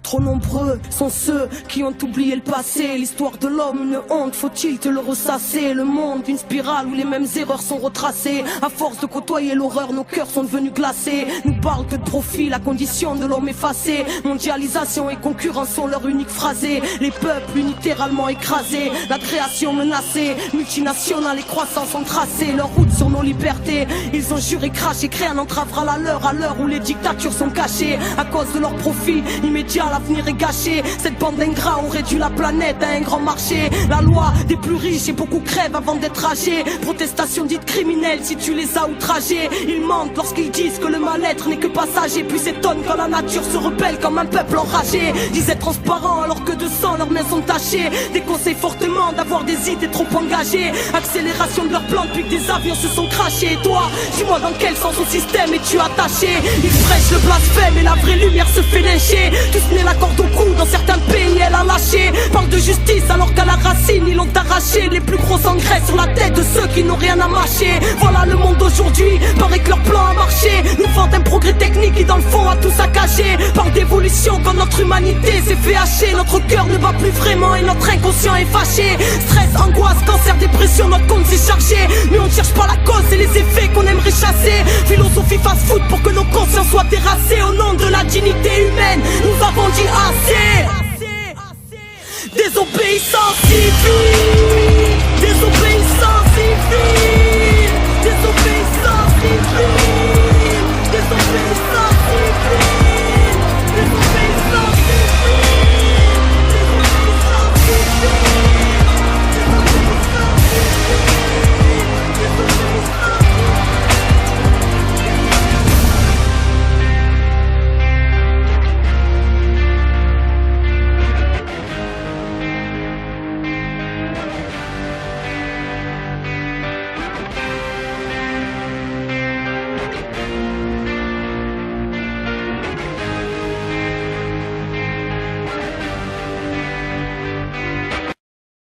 Trop nombreux sont ceux qui ont oublié le passé. L'histoire de l'homme, une honte, faut-il te le ressasser? Le monde, une spirale où les mêmes erreurs sont retracées. À force de côtoyer l'horreur, nos cœurs sont devenus glacés. Nous parlent que de profit, la condition de l'homme effacée. Mondialisation et concurrence sont leur unique phrasé. Les peuples littéralement écrasés, la création menacée. Multinationales et croissance ont tracé leur route sur nos libertés. Ils ont juré, craché, créé un entravera la leur à l'heure où les dictatures sont cachées. À cause de leur profit immédiat, l'avenir est gâché. Cette bande d'ingrats ont réduit la planète à un grand marché. La loi des plus riches et beaucoup crèvent avant d'être âgés. Protestation dite criminelle si tu les as outragés. Ils mentent lorsqu'ils disent que le mal-être n'est que passager. Puis s'étonnent quand la nature se rebelle comme un peuple enragé. Ils être transparents alors que de sang leurs mains sont tachées. Déconseillent fortement d'avoir des idées trop engagées. Accélération de leurs plans depuis que des avions se sont crachés. Et toi, dis-moi dans quel sens au système es-tu attaché? Ils prêchent le blasphème et la vraie lumière se fait lyncher. Tous nés la corde au cou, dans certains pays elle a lâché. Parle de justice alors qu'à la racine ils l'ont arraché. Les plus gros engrais sur la tête de ceux qui n'ont rien à mâcher. Voilà le monde d'aujourd'hui, paraît que leur plan a marché. Nous vendent un progrès technique qui dans le fond a tout saccagé. Parle d'évolution quand notre humanité s'est fait hacher. Notre cœur ne bat plus vraiment et notre inconscient est fâché. Stress, angoisse, cancer, dépression, notre compte s'est chargé. Mais on ne cherche pas la cause et les effets qu'on aimerait chasser. Philosophie fast-food pour que nos consciences soient terrassées. Au nom de la dignité humaine, nous avons dit assez. Désobéissance civile.